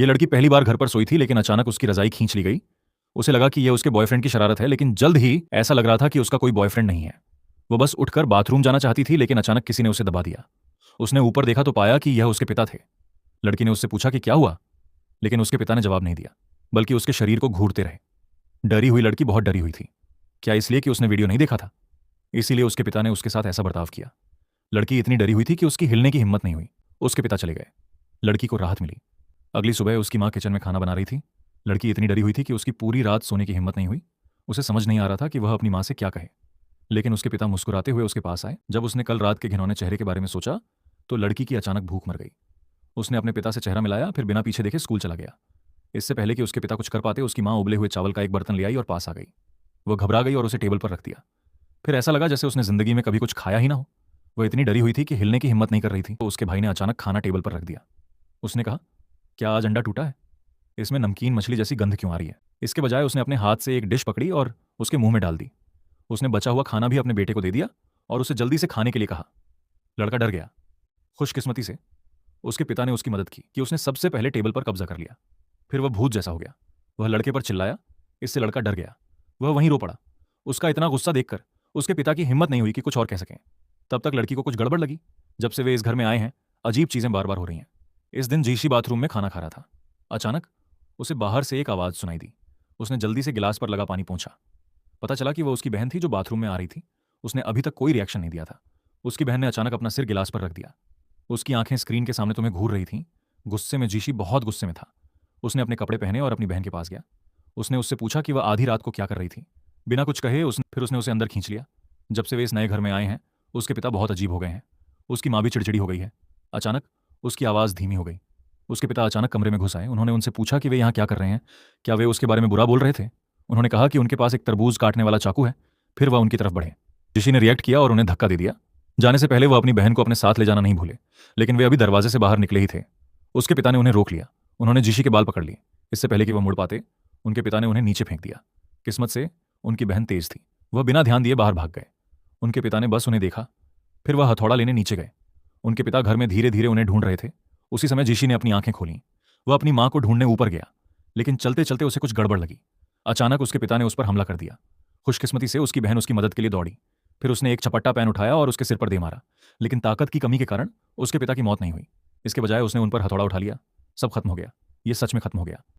ये लड़की पहली बार घर पर सोई थी, लेकिन अचानक उसकी रजाई खींच ली गई। उसे लगा कि यह उसके बॉयफ्रेंड की शरारत है, लेकिन जल्द ही ऐसा लग रहा था कि उसका कोई बॉयफ्रेंड नहीं है। वो बस उठकर बाथरूम जाना चाहती थी, लेकिन अचानक किसी ने उसे दबा दिया। उसने ऊपर देखा तो पाया कि यह उसके पिता थे। लड़की ने उससे पूछा कि क्या हुआ, लेकिन उसके पिता ने जवाब नहीं दिया, बल्कि उसके शरीर को घूरते रहे। डरी हुई लड़की बहुत डरी हुई थी। क्या इसलिए कि उसने वीडियो नहीं देखा था? इसीलिए उसके पिता ने उसके साथ ऐसा बर्ताव किया। लड़की इतनी डरी हुई थी कि उसकी हिलने की हिम्मत नहीं हुई। उसके पिता चले गए। लड़की को राहत मिली। अगली सुबह उसकी माँ किचन में खाना बना रही थी। लड़की इतनी डरी हुई थी कि उसकी पूरी रात सोने की हिम्मत नहीं हुई। उसे समझ नहीं आ रहा था कि वह अपनी माँ से क्या कहे, लेकिन उसके पिता मुस्कुराते हुए उसके पास आए। जब उसने कल रात के घिनौने चेहरे के बारे में सोचा तो लड़की की अचानक भूख मर गई। उसने अपने पिता से चेहरा मिलाया, फिर बिना पीछे देखे स्कूल चला गया। इससे पहले कि उसके पिता कुछ कर पाते, उसकी माँ उबले हुए चावल का एक बर्तन ले आई और पास आ गई। वह घबरा गई और उसे टेबल पर रख दिया। फिर ऐसा लगा जैसे उसने जिंदगी में कभी कुछ खाया ही ना हो। वह इतनी डरी हुई थी कि हिलने की हिम्मत नहीं कर रही थी। तो उसके भाई ने अचानक खाना टेबल पर रख दिया। उसने कहा, क्या आज अंडा टूटा है? इसमें नमकीन मछली जैसी गंध क्यों आ रही है? इसके बजाय उसने अपने हाथ से एक डिश पकड़ी और उसके मुंह में डाल दी। उसने बचा हुआ खाना भी अपने बेटे को दे दिया और उसे जल्दी से खाने के लिए कहा। लड़का डर गया। खुशकिस्मती से उसके पिता ने उसकी मदद की कि उसने सबसे पहले टेबल पर कब्जा कर लिया। फिर वह भूत जैसा हो गया। वह लड़के पर चिल्लाया। इससे लड़का डर गया। वह वहीं रो पड़ा। उसका इतना गुस्सा देखकर उसके पिता की हिम्मत नहीं हुई कि कुछ और कह सकें। तब तक लड़की को कुछ गड़बड़ लगी। जब से वे इस घर में आए हैं, अजीब चीजें बार बार हो रही हैं। इस दिन जीशी बाथरूम में खाना खा रहा था। अचानक उसे बाहर से एक आवाज सुनाई दी। उसने जल्दी से गिलास पर लगा पानी पोंछा। पता चला कि वह उसकी बहन थी जो बाथरूम में आ रही थी। उसने अभी तक कोई रिएक्शन नहीं दिया था। उसकी बहन ने अचानक अपना सिर गिलास पर रख दिया। उसकी आंखें स्क्रीन के सामने तुम्हें घूर रही थीं। गुस्से में जीशी बहुत गुस्से में था। उसने अपने कपड़े पहने और अपनी बहन के पास गया। उसने उससे पूछा कि वह आधी रात को क्या कर रही थी। बिना कुछ कहे उसने उसे अंदर खींच लिया। जब से वे इस नए घर में आए हैं, उसके पिता बहुत अजीब हो गए हैं। उसकी माँ भी चिड़चिड़ी हो गई है। अचानक उसकी आवाज़ धीमी हो गई। उसके पिता अचानक कमरे में घुस आए। उन्होंने उनसे पूछा कि वे यहाँ क्या कर रहे हैं। क्या वे उसके बारे में बुरा बोल रहे थे? उन्होंने कहा कि उनके पास एक तरबूज काटने वाला चाकू है। फिर वह उनकी तरफ बढ़े। ऋषि ने रिएक्ट किया और उन्हें धक्का दे दिया। जाने से पहले वह अपनी बहन को अपने साथ ले जाना नहीं भूले, लेकिन वे अभी दरवाजे से बाहर निकले ही थे। उसके पिता ने उन्हें रोक लिया। उन्होंने जीशी के बाल पकड़ लिए। इससे पहले कि वह मुड़ पाते, उनके पिता ने उन्हें नीचे फेंक दिया। किस्मत से उनकी बहन तेज थी। वह बिना ध्यान दिए बाहर भाग गए। उनके पिता ने बस उन्हें देखा। फिर वह हथौड़ा लेने नीचे गए। उनके पिता घर में धीरे धीरे उन्हें ढूंढ रहे थे। उसी समय जीशी ने अपनी आंखें खोलीं। वह अपनी मां को ढूंढने ऊपर गया, लेकिन चलते चलते उसे कुछ गड़बड़ लगी। अचानक उसके पिता ने उस पर हमला कर दिया। खुशकिस्मती से उसकी बहन उसकी मदद के लिए दौड़ी। फिर उसने एक चपट्टा पेन उठाया और उसके सिर पर दे मारा, लेकिन ताकत की कमी के कारण उसके पिता की मौत नहीं हुई। इसके बजाय उसने उन पर हथौड़ा उठा लिया। सब खत्म हो गया। ये सच में खत्म हो गया।